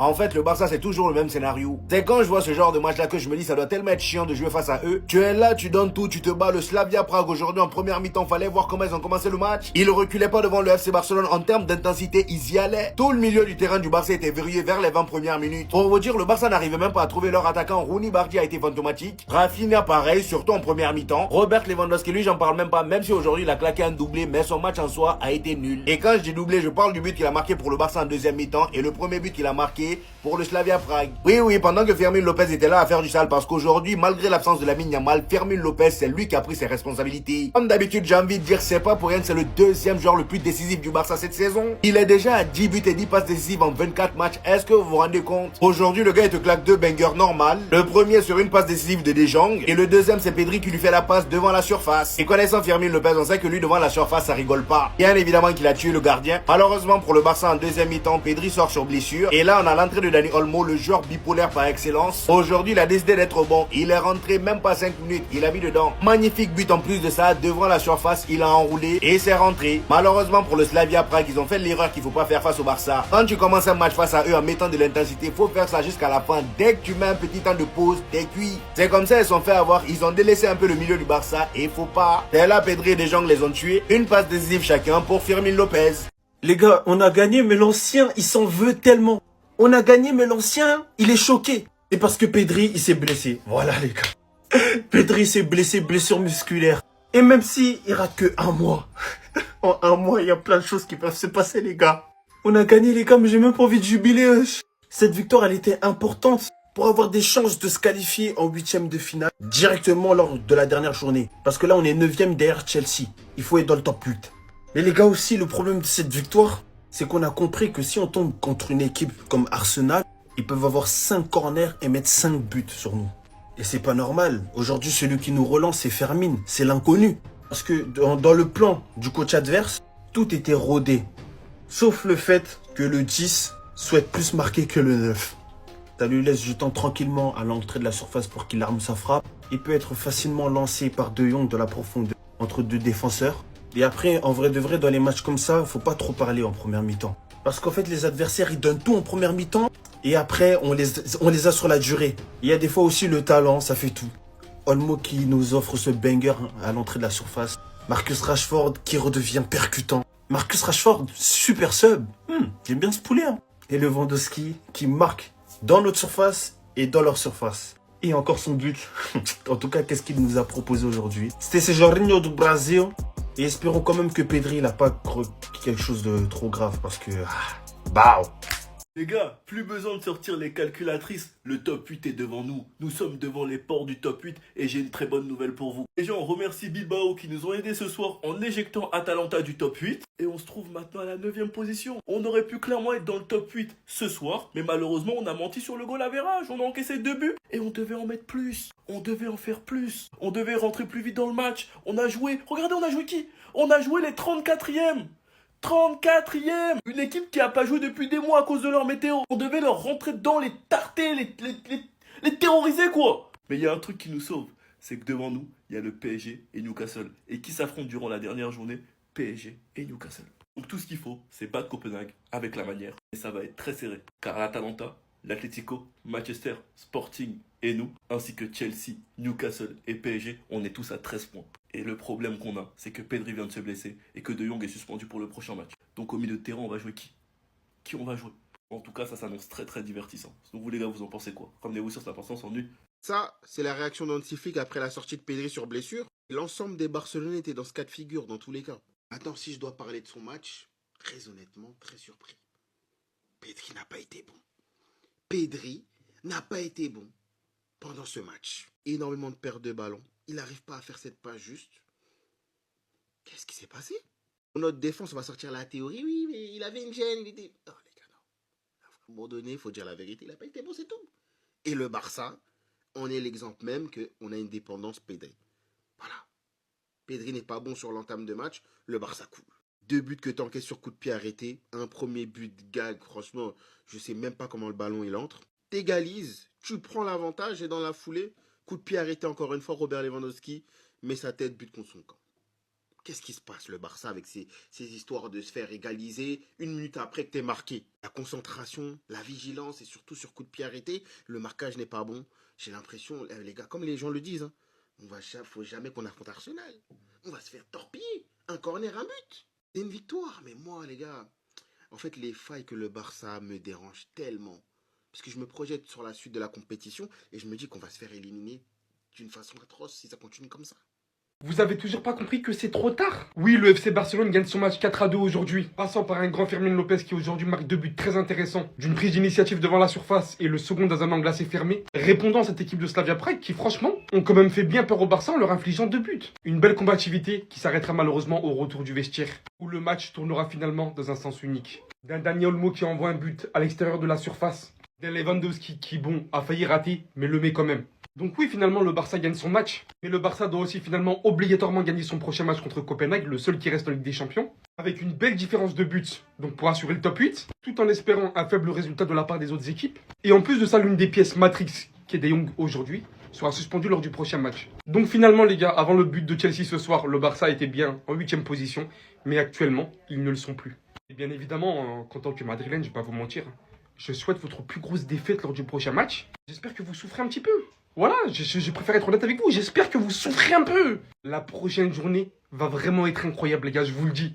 En fait, le Barça, c'est toujours le même scénario. C'est quand je vois ce genre de match-là que je me dis, ça doit tellement être chiant de jouer face à eux. Tu es là, tu donnes tout, tu te bats. Le Slavia Prague aujourd'hui en première mi-temps, fallait voir comment ils ont commencé le match. Ils reculaient pas devant le FC Barcelone en termes d'intensité, ils y allaient. Tout le milieu du terrain du Barça était verrouillé vers les 20 premières minutes. Pour vous dire, le Barça n'arrivait même pas à trouver leur attaquant. Rooney Bardi a été fantomatique. Rafinha pareil, surtout en première mi-temps. Robert Lewandowski, lui, j'en parle même pas, même si aujourd'hui il a claqué un doublé, mais son match en soi a été nul. Et quand je dis doublé, je parle du but qu'il a marqué pour le Barça en deuxième mi-temps et le premier but qu'il a marqué pour le Slavia Prague. Oui, pendant que Fermin Lopez était là à faire du sale, parce qu'aujourd'hui, malgré l'absence de Lamine Yamal, Fermin Lopez, c'est lui qui a pris ses responsabilités. Comme d'habitude, j'ai envie de dire, c'est pas pour rien que c'est le deuxième joueur le plus décisif du Barça cette saison. Il est déjà à 10 buts et 10 passes décisives en 24 matchs. Est-ce que vous vous rendez compte? Aujourd'hui, le gars, il te claque 2 bangers normales. Le premier sur une passe décisive de De Jong et le deuxième, c'est Pedri qui lui fait la passe devant la surface. Et connaissant Fermin Lopez, on sait que lui, devant la surface, ça rigole pas. Bien évidemment qu'il a tué le gardien. Malheureusement pour le Barça en deuxième mi-temps, Pedri sort sur blessure. Et là, on a l'entrée de Dani Olmo, le joueur bipolaire par excellence. Aujourd'hui, il a décidé d'être bon. Il est rentré même pas 5 minutes. Il a mis dedans. Magnifique but en plus de ça. Devant la surface, il a enroulé et c'est rentré. Malheureusement pour le Slavia Prague, ils ont fait l'erreur qu'il faut pas faire face au Barça. Quand tu commences un match face à eux en mettant de l'intensité, faut faire ça jusqu'à la fin. Dès que tu mets un petit temps de pause, t'es cuit. C'est comme ça, ils sont fait avoir. Ils ont délaissé un peu le milieu du Barça et faut pas. C'est là, Pedri et De Jong les ont tués. Une passe décisive chacun pour Fermin Lopez. Les gars, on a gagné, mais l'ancien, il s'en veut tellement. On a gagné, mais l'ancien, il est choqué. Et parce que Pedri, il s'est blessé. Voilà, les gars. Pedri s'est blessé, blessure musculaire. Et même si il rate que un mois. En un mois, il y a plein de choses qui peuvent se passer, les gars. On a gagné, les gars, mais j'ai même pas envie de jubiler. Cette victoire, elle était importante pour avoir des chances de se qualifier en 8e de finale directement lors de la dernière journée. Parce que là, on est 9e derrière Chelsea. Il faut être dans le top 8. Mais les gars aussi, le problème de cette victoire, c'est qu'on a compris que si on tombe contre une équipe comme Arsenal, ils peuvent avoir 5 corners et mettre 5 buts sur nous. Et c'est pas normal. Aujourd'hui, celui qui nous relance, c'est Fermin. C'est l'inconnu. Parce que dans le plan du coach adverse, tout était rodé. Sauf le fait que le 10 souhaite plus marquer que le 9. Ça lui laisse du temps tranquillement à l'entrée de la surface pour qu'il arme sa frappe. Il peut être facilement lancé par De Jong de la profondeur entre deux défenseurs. Et après, en vrai de vrai, dans les matchs comme ça, faut pas trop parler en première mi-temps. Parce qu'en fait, les adversaires, ils donnent tout en première mi-temps. Et après, on les a sur la durée. Il y a des fois aussi le talent, ça fait tout. Olmo qui nous offre ce banger à l'entrée de la surface. Marcus Rashford qui redevient percutant. Marcus Rashford, super sub. J'aime bien ce poulet. Et Lewandowski qui marque dans notre surface et dans leur surface. Et encore son but. En tout cas, qu'est-ce qu'il nous a proposé aujourd'hui? C'était ce Jorginho du Brasil. Et espérons quand même que Pedri n'a pas quelque chose de trop grave parce que... Bah. Les gars, plus besoin de sortir les calculatrices, le top 8 est devant nous. Nous sommes devant les portes du top 8 et j'ai une très bonne nouvelle pour vous. Les gens, on remercie Bilbao qui nous ont aidés ce soir en éjectant Atalanta du top 8 et on se trouve maintenant à la 9e position. On aurait pu clairement être dans le top 8 ce soir, mais malheureusement on a menti sur le goal average, on a encaissé 2 buts et on devait en mettre plus. On devait en faire plus. On devait rentrer plus vite dans le match. On a joué, regardez on a joué qui? On a joué les 34e. 34e. Une équipe qui a pas joué depuis des mois à cause de leur météo. On devait leur rentrer dedans, les tarter, les terroriser quoi. Mais il y a un truc qui nous sauve, c'est que devant nous, il y a le PSG et Newcastle. Et qui s'affrontent durant la dernière journée? PSG et Newcastle. Donc tout ce qu'il faut, c'est battre Copenhague avec la manière. Et ça va être très serré. Car l'Atalanta, l'Atlético, Manchester, Sporting et nous, ainsi que Chelsea, Newcastle et PSG, on est tous à 13 points. Et le problème qu'on a, c'est que Pedri vient de se blesser et que De Jong est suspendu pour le prochain match. Donc au milieu de terrain, on va jouer qui? Qui on va jouer? En tout cas, ça s'annonce très très divertissant. Donc vous les gars, vous en pensez quoi? Ramenez-vous sur cette importance en nu. Ça, c'est la réaction d'Hansi Flick après la sortie de Pedri sur blessure. L'ensemble des Barcelonais était dans ce cas de figure dans tous les cas. Maintenant, si je dois parler de son match, très honnêtement, très surpris. Pedri n'a pas été bon. Pedri n'a pas été bon pendant ce match. Énormément de pertes de ballon. Il n'arrive pas à faire cette passe juste. Qu'est-ce qui s'est passé? Pour notre défense, on va sortir la théorie. Oui, mais il avait une gêne. Il était... Non, les gars, non. À un moment donné, il faut dire la vérité. Il n'a pas été bon, c'est tout. Et le Barça, on est l'exemple même qu'on a une dépendance Pedri. Voilà. Pedri n'est pas bon sur l'entame de match. Le Barça coule. 2 buts que t'encaisses sur coup de pied arrêté. Un premier but de gag. Franchement, je sais même pas comment le ballon il entre. T'égalises. Tu prends l'avantage et dans la foulée, coup de pied arrêté encore une fois, Robert Lewandowski met sa tête but contre son camp. Qu'est-ce qui se passe, le Barça, avec ces histoires de se faire égaliser une minute après que t'es marqué? La concentration, la vigilance et surtout sur coup de pied arrêté, le marquage n'est pas bon. J'ai l'impression, les gars, comme les gens le disent, hein, faut jamais qu'on affronte Arsenal. On va se faire torpiller. Un corner, un but. C'est une victoire. Mais moi, les gars, en fait, les failles que le Barça me dérangent tellement. Parce que je me projette sur la suite de la compétition et je me dis qu'on va se faire éliminer d'une façon atroce si ça continue comme ça. Vous avez toujours pas compris que c'est trop tard? Oui, le FC Barcelone gagne son match 4-2 aujourd'hui, passant par un grand Fermín Lopez qui aujourd'hui marque 2 buts très intéressants, d'une prise d'initiative devant la surface et le second dans un angle assez fermé, répondant à cette équipe de Slavia Prague qui franchement ont quand même fait bien peur au Barça en leur infligeant 2 buts. Une belle combativité qui s'arrêtera malheureusement au retour du vestiaire, où le match tournera finalement dans un sens unique. D'un Dani Olmo qui envoie un but à l'extérieur de la surface, d'un Lewandowski qui, bon, a failli rater, mais le met quand même. Donc oui, finalement, le Barça gagne son match, mais le Barça doit aussi finalement obligatoirement gagner son prochain match contre Copenhague, le seul qui reste en Ligue des Champions, avec une belle différence de buts, donc pour assurer le top 8, tout en espérant un faible résultat de la part des autres équipes. Et en plus de ça, l'une des pièces Matrix, qui est De Jong aujourd'hui, sera suspendue lors du prochain match. Donc finalement, les gars, avant le but de Chelsea ce soir, le Barça était bien en 8ème position, mais actuellement, ils ne le sont plus. Et bien évidemment, en tant que madrilène, je vais pas vous mentir, je souhaite votre plus grosse défaite lors du prochain match. J'espère que vous souffrez un petit peu. Voilà, je préfère être honnête avec vous. J'espère que vous souffrez un peu. La prochaine journée va vraiment être incroyable, les gars, je vous le dis.